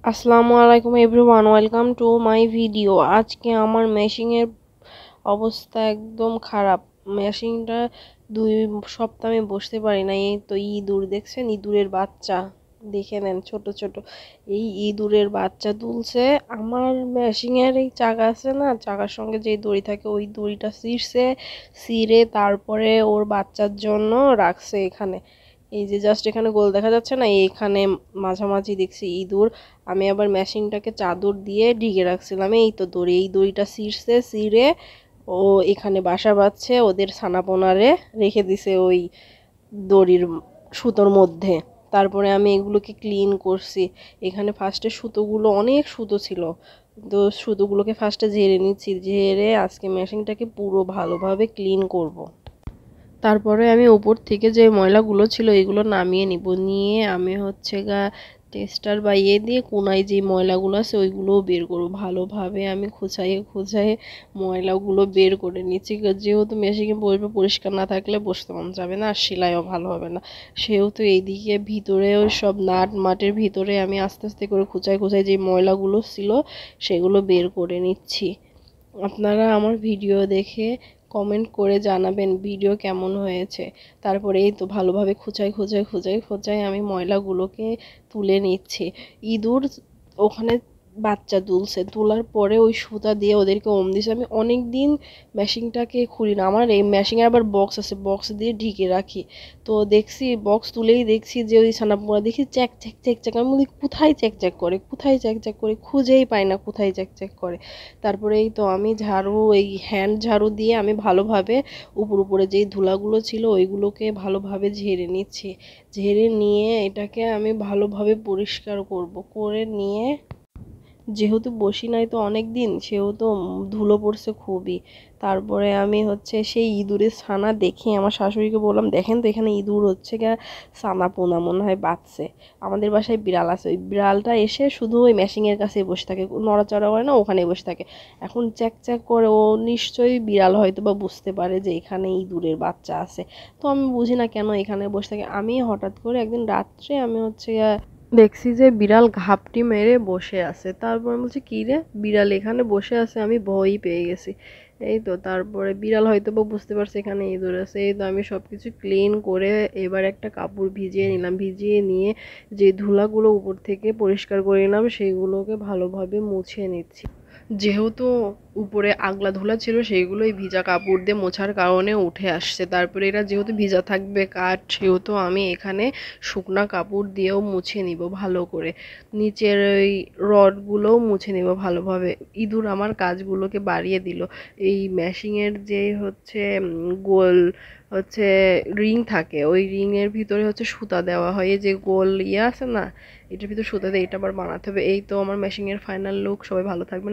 আসসালামু আলাইকুম everyone, welcome to my video. আজকে আমার মেশিনের অবস্থা একদম খারাপ। মেশিনটা 2 সপ্তাহ আমি বসতে পারি না। এই তো ইঁদুর দেখছেন, ইঁদুরের বাচ্চা দেখে নেন, ছোট ছোট এই ইঁদুরের বাচ্চা তুলছে। আমার মেশিনের এই চাকা আছে না, চাকার সঙ্গে যে দড়ি থাকে ওই দড়িটা ছিঁড়ে তারপরে ওর বাচ্চার জন্য রাখছে এখানে। এই যে জাস্ট এখানে গোল দেখা যাচ্ছে না, এইখানে মাঝামাঝি দেখছি ইঁদুর। আমি আবার মেশিনটাকে চাদর দিয়ে ঢেকে রাখছিলাম। এই তো এই দড়িটা ছিঁড়ে ও এখানে বাসা বাঁধছে, ওদের ছানাপোনারে রেখে দিছে ওই দড়ির সুতোর মধ্যে। তারপরে আমি এগুলোকে ক্লিন করছি। এখানে ফার্স্টে সুতোগুলো অনেক সুতো ছিল, তো সুতোগুলোকে ফার্স্টে ঝেড়ে নিচ্ছি, ঝেড়ে আজকে মেশিনটাকে পুরো ভালোভাবে ক্লিন করব। তারপরে আমি উপর থেকে যে ময়লাগুলো ছিল এগুলো নামিয়ে নিব, নিয়ে আমি হচ্ছে টেস্টার বা দিয়ে কোনায় যে ময়লাগুলো আছে ওইগুলোও বের করব। ভালোভাবে আমি খোঁচাইয়ে ময়লাগুলো বের করে নিচ্ছি, যেহেতু মেশিনে বসবে, পরিষ্কার না থাকলে বসতে মন যাবে না আর সেলাইও ভালো হবে না। সেহেতু এইদিকে ভিতরে ওই সব মাটের ভিতরে আমি আস্তে আস্তে করে খোঁচাই যে ময়লাগুলো ছিল সেগুলো বের করে নিচ্ছি। আপনারা আমার ভিডিও দেখে কমেন্ট করে জানাবেন ভিডিও কেমন হয়েছে। তারপরে এই তো ভালোভাবে খোঁচাই আমি ময়লাগুলোকে তুলে নিচ্ছি। ইঁদুর ওখানে বাচ্চা তুলছে, তোলার পরে ওই সুতা দিয়ে ওদেরকে দিছে। আমি অনেক দিন মেশিনটাকে খুলি না, আমার এই মেশিনের আবার বক্স আছে, বক্স দিয়ে ঢেকে রাখি। তো দেখছি বক্স তুলেই দেখছি যে ওই ছানাপোনা দেখি চ্যাক চ্যাক চ্যাক চ্যাক। আমি বলি কোথায় চ্যাক চ্যাক করে, কোথায় চ্যাক চ্যাক করে, খুঁজেই পাই না কোথায় চ্যাক চ্যাক করে। তারপরে এই তো আমি এই হ্যান্ড ঝাড়ু দিয়ে আমি ভালোভাবে উপরে যেই ধুলাগুলো ছিল ওইগুলোকে ভালোভাবে ঝেড়ে নিচ্ছি। ঝেড়ে নিয়ে এটাকে আমি ভালোভাবে পরিষ্কার করব, করে নিয়ে যেহেতু বসি নাই তো অনেক দিন, সেহেতু ধুলো পড়ছে খুবই। তারপরে আমি হচ্ছে সেই ইঁদুরের ছানা দেখে আমার শাশুড়িকে বললাম, দেখেন তো এখানে ইঁদুর হচ্ছে ছানা পোনা মনে হয় বাঁচছে। আমাদের বাসায় বিড়াল আছে, ওই বিড়ালটা এসে শুধু ওই মেশিনের কাছে বসে থাকে, নড়াচড়া করে না, ওখানে বসে থাকে। এখন চ্যাক চ্যাক করে, ও নিশ্চয়ই বিড়াল হয়তো বা বুঝতে পারে যে এখানে ইঁদুরের বাচ্চা আছে। তো আমি বুঝি না কেন এখানে বসে থাকে। আমি হঠাৎ করে একদিন রাত্রে আমি হচ্ছে দেখছি যে বিড়াল ঘাপটি মেরে বসে আছে। তারপর বলছি কি রে, বিড়াল এখানে বসে আছে, আমি ভয়ই পেয়ে গেছি। এই তো তারপরে বিড়াল হয়তো বা বুঝতে পারছে এখানে ইঁদুর আছে। এই তো আমি সবকিছু ক্লিন করে এবার একটা কাপড় ভিজিয়ে নিলাম, ভিজিয়ে নিয়ে যে ধুলাগুলো উপর থেকে পরিষ্কার করে নিলাম সেইগুলোকে ভালোভাবে মুছে নিচ্ছি। যেহেতু উপরে আগলা ধুলা ছিল সেইগুলোই ভিজা কাপড় দিয়ে মোছার কারণে উঠে আসছে। তারপরে এরা যেহেতু ভিজা থাকবে কাঠ, সেহেতু আমি এখানে শুকনা কাপড় দিয়েও মুছে নিব ভালো করে। নিচের ওই রডগুলোও মুছে নিব ভালোভাবে। ইঁদুর আমার কাজগুলোকে বাড়িয়ে দিল। এই মেশিনের যে হচ্ছে গোল হচ্ছে রিং থাকে, ওই রিংয়ের ভিতরে হচ্ছে সুতা দেওয়া হয়, এই যে গোল আছে না, এটার ভিতরে সুতা দিয়ে এটা আবার বানাতে হবে। এই তো আমার মেশিনের ফাইনাল লুক। সবাই ভালো থাকবেন।